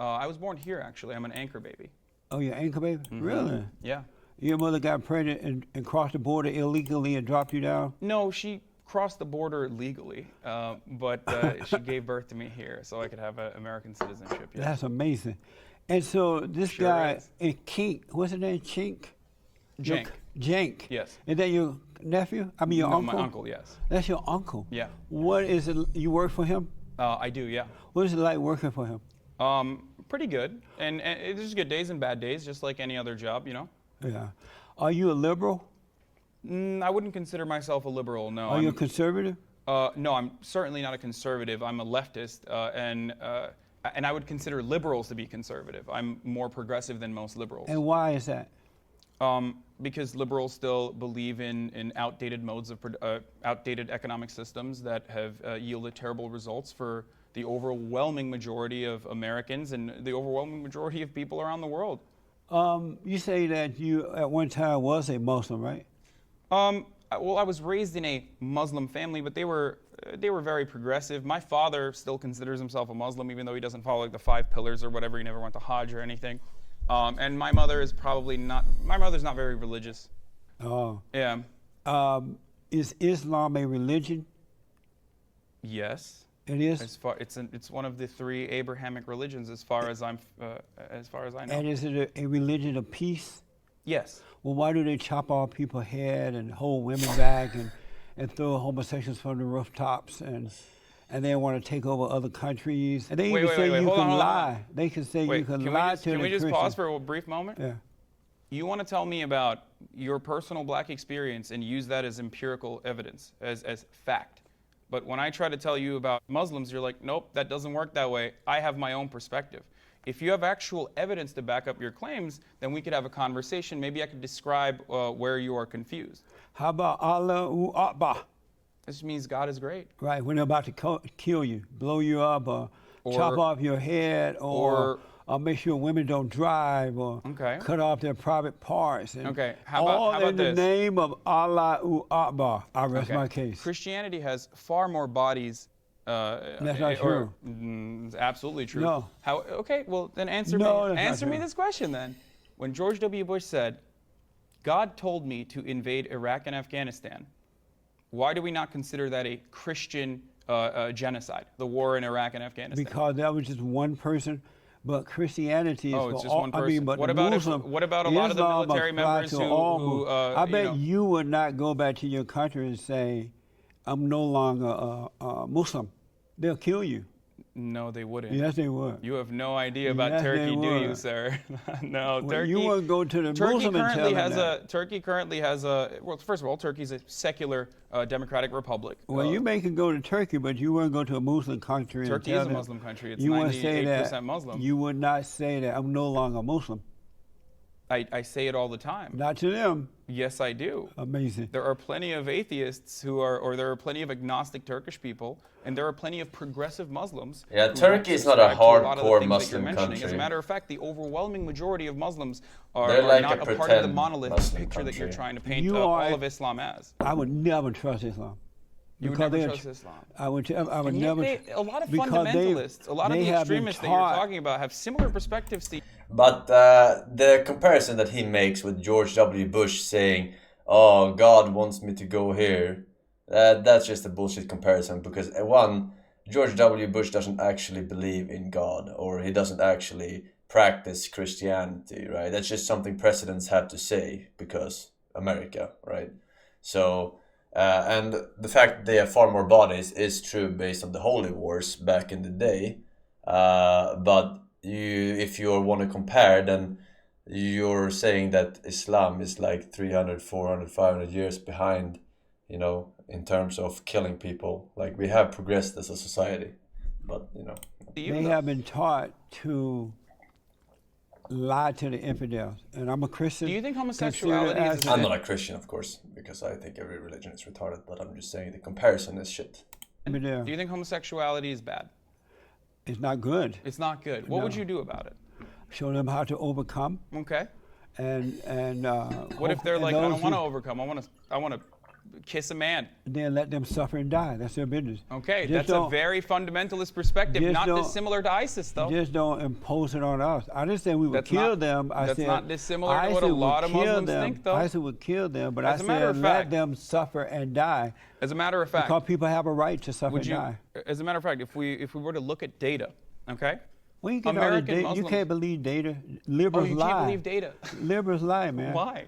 I was born here, actually. I'm an anchor baby. Oh, you're anchor baby? Mm-hmm. Really? Yeah. Your mother got pregnant and crossed the border illegally and dropped you down? No, she crossed the border legally, but she gave birth to me here, so I could have American citizenship. Yeah. That's amazing. And so this Sure guy, is. Kink, what's his name? Chink? Jank. Jank. Yes. Is that your nephew? I mean, your No, uncle? my uncle, yes. That's your uncle? Yeah. What is it, you work for him? I do, yeah. What is it like working for him? Pretty good. And there's good days and bad days, just like any other job, you know? Yeah. Are you a liberal? I wouldn't consider myself a liberal, no. Are you a conservative? No, I'm certainly not a conservative. I'm a leftist, and I would consider liberals to be conservative. I'm more progressive than most liberals. And why is that? Because liberals still believe in outdated modes of outdated economic systems that have yielded terrible results for the overwhelming majority of Americans and the overwhelming majority of people around the world. You say that you at one time was a Muslim, right? Well, I was raised in a Muslim family, but they were very progressive. My father still considers himself a Muslim, even though he doesn't follow like the 5 pillars or whatever. He never went to Hajj or anything. And my mother is probably not. My mother's not very religious. Oh. Yeah. Is Islam a religion? Yes. It is. It's one of the 3 Abrahamic religions, as far as I know. And is it a religion of peace? Yes. Well, why do they chop off people's head and hold women back and throw homosexuals from the rooftops and they want to take over other countries? And they even say you can lie. They can say you can lie to the Can we just Christians. pause for a brief moment? Yeah. You want to tell me about your personal black experience and use that as empirical evidence, as fact. But when I try to tell you about Muslims, you're like, nope, that doesn't work that way. I have my own perspective. If you have actual evidence to back up your claims, then we could have a conversation. Maybe I could describe where you are confused. How about Allahu Akbar? This means God is great. Right, when they're about to kill you, blow you up, or chop off your head, or make sure women don't drive, or cut off their private parts. And how about in the name of Allahu Akbar. I rest my case. Christianity has far more bodies. That's not true. Absolutely true. No. Okay, well then answer me this question then. When George W. Bush said, God told me to invade Iraq and Afghanistan, why do we not consider that a Christian genocide, the war in Iraq and Afghanistan? Because that was just one person. But Christianity is it's just one person. I mean, but what about a lot of the military members who I bet you would not go back to your country and say, I'm no longer a Muslim. They'll kill you. No, they wouldn't. Yes, they would. You have no idea about Turkey, do you, sir? No, well, Turkey. You wouldn't go to the Muslim and tell them that. Turkey currently has a. Well, first of all, Turkey's a secular democratic republic. Well, you may can go to Turkey, but you wouldn't go to a Muslim country. Turkey is a Muslim country. It's 98% Muslim. You would not say that I'm no longer Muslim. I say it all the time. Not to them. Yes, I do. Amazing. There are plenty of atheists or there are plenty of agnostic Turkish people, and there are plenty of progressive Muslims. Yeah, Turkey is not a hardcore Muslim country. As a matter of fact, the overwhelming majority of Muslims are like not a part of the monolith picture that you're trying to paint all of Islam as. I would never trust Islam. You would never trust Islam. I would never. A lot of fundamentalists, a lot of the extremists that you're talking about have similar perspectives to. But the comparison that he makes with George W. Bush saying, "Oh, God wants me to go here," that's just a bullshit comparison. Because one, George W. Bush doesn't actually believe in God, or he doesn't actually practice Christianity, right? That's just something presidents have to say because America, right? So. And the fact that they have far more bodies is true based on the holy wars back in the day. But if you want to compare, then you're saying that Islam is like 300, 400, 500 years behind, in terms of killing people. Like, we have progressed as a society, but, They have been taught to lie to the infidels, and I'm a Christian. Do you think homosexuality is... I'm not a Christian, of course, because I think every religion is retarded, but I'm just saying the comparison is shit. Do you think homosexuality is bad? It's not good. It's not good. What would you do about it? Show them how to overcome. Okay. And what if they're like, I don't want to overcome. I want to kiss a man. Then let them suffer and die. That's their business. Okay, that's a very fundamentalist perspective, not dissimilar to ISIS, though. Just don't impose it on us. I didn't say we would kill them. That's not dissimilar to what a lot of Muslims think, though. ISIS would kill them, but I said let them suffer and die. As a matter of fact, because people have a right to suffer and die. As a matter of fact, if we were to look at data, okay? Well, you, you can't believe data. Liberals lie. You can't believe data. Liberals lie, man. Why?